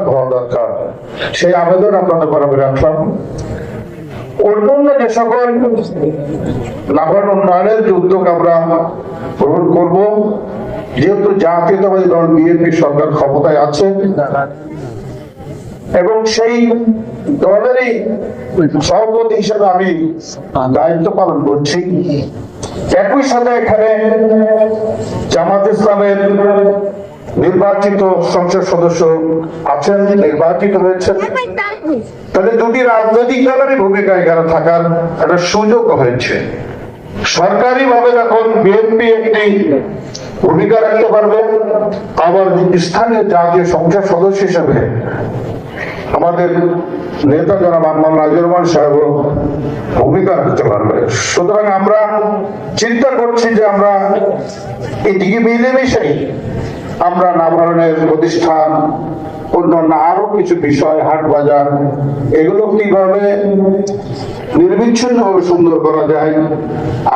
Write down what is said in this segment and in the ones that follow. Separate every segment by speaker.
Speaker 1: হওয়া দরকার, সেই আবেদন আপনাদের বরাবর রাখলাম। অন্যান্য যে সকল লাভবান উন্নয়নের যে উদ্যোগ আমরা গ্রহণ করব, যেহেতু জাতীয়তাবাদী দল বিএনপি সরকার ক্ষমতায় আছে এবং সেই দলেরই সভাপতি হিসেবে আমি দায়িত্ব পালন করছি, একই সাথে এখানে জামাত ইসলামের নির্বাচিত সংসদ সদস্য আছেন, নির্বাচিত হয়েছেন। তাহলে দুটি রাজনৈতিক দলেরই ভূমিকা এখানে থাকার একটা সুযোগ হয়েছে। সরকারি ভাবে যখন বিএনপি একটি ভূমিকা রাখতে পারবে, আবার স্থানীয় জাতীয় সংসদ সদস্য হিসেবে আমাদের নেতা যারা মোহাম্মদ নাজির রহমান সাহেব ভূমিকা রাখতে পারবে। সুতরাং আমরা চিন্তা করছি যে আমরা এদিকে মিলেমিশেই আমরা নাভারণের প্রতিষ্ঠান, অন্যান্য আরো কিছু বিষয়, হাট বাজার, এগুলো কিভাবে নির্বিচ্ছিন্ন ভাবে সুন্দর করা যায়,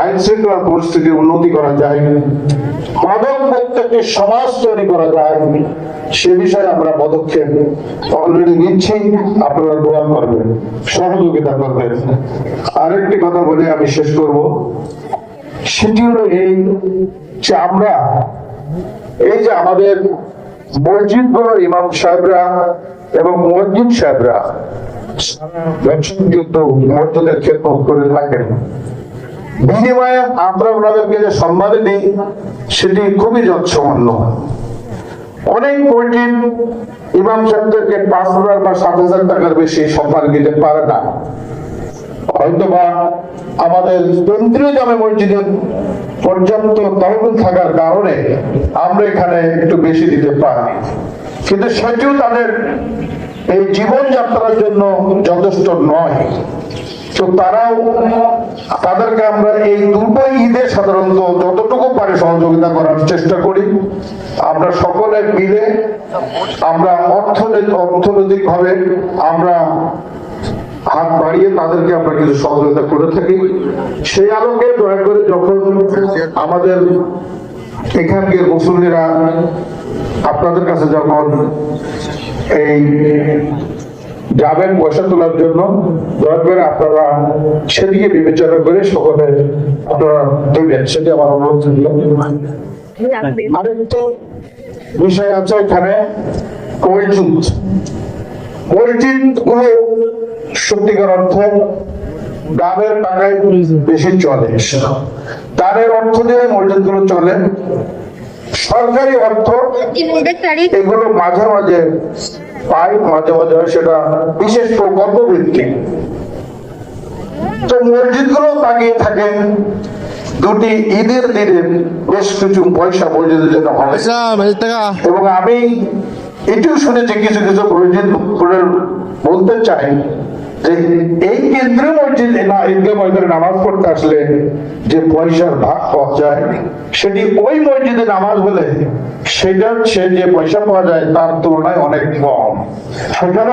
Speaker 1: আইন শৃঙ্খলা পরিস্থিতির উন্নতি করা যায়, মাদক মুক্ত সমাজ তৈরি করা যায়, সে বিষয়ে আমরা পদক্ষেপ অলরেডি নিচ্ছি। আপনারা দোয়া করবেন, সহযোগিতা করবেন। আরেকটি কথা বলে আমি শেষ করব, সেটি হলো এই যে আমরা এই যে আমাদের মসজিদ গুলোর ইমাম সাহেবরা এবং মসজিদ সাহেবরা মসজিদের খেদমত করে থাকেন, বিনিময়ে আমরা ওনাদেরকে যে সম্মান দিই সেটি খুবই যৎসামান্য। অনেক মসজিদ ইমাম সাহেবদেরকে 5,000 বা 7,000 টাকার বেশি সম্মান দিতে পারে না। হয়তোবা আমাদের কেন্দ্রীয় জামে মসজিদের পর্যাপ্ত তহবিল থাকার কারণে আমরা এখানে একটু বেশি দিতে পারি, কিন্তু সেটিও তাদের এই জীবনযাত্রার জন্য যথেষ্ট নয়। তো তাদেরকে আমরা এই দুটো ঈদে সাধারণত যতটুকু পারে সহযোগিতা করার চেষ্টা করি। আমরা সকলে মিলে আমরা অর্থনৈতিক ভাবে আমরা হাত বাড়িয়ে তাদেরকে আমরা কিছু সহযোগিতা করে থাকি। সেই আলোকে দয়া করে যখন আমাদের এখানকার মুসল্লিরা আপনাদের কাছে যখন এই যাবেন পয়সা তোলার জন্য, দয়া করে আপনারা সেদিকে বিবেচনা করে সকলে আপনারা দেবেন, সেটি আমার অনুরোধ ছিল। আরেকটি বিষয় আছে এখানে, মসজিদ গুলো সত্যিকার অর্থে গ্রামের টাকায় বেশি চলে, তাদের অর্থ দিয়ে মসজিদ গুলো চলে। সরকারি অর্থ এগুলো মাঝে মাঝে পাই, মাঝে মাঝে সেটা বিশেষ প্রকল্প ভিত্তিক। তো মসজিদ গুলো তাকিয়ে থাকেন দুটি ঈদের দিনে বেশ কিছু পয়সা মসজিদের জন্য হবে, এবং আমি এটিও শুনেছি কিছু কিছু মসজিদ বলতে চাই যে এই কেন্দ্রীয় মসজিদ ঈদগাহ ময়দানে নামাজ পড়তে আসলে যে পয়সার ভাগ পাওয়া যায়, সেটি ওই মসজিদে নামাজ হলে সেটা সে যে পয়সা পাওয়া যায় তার তুলনায় অনেক কম। সেখানে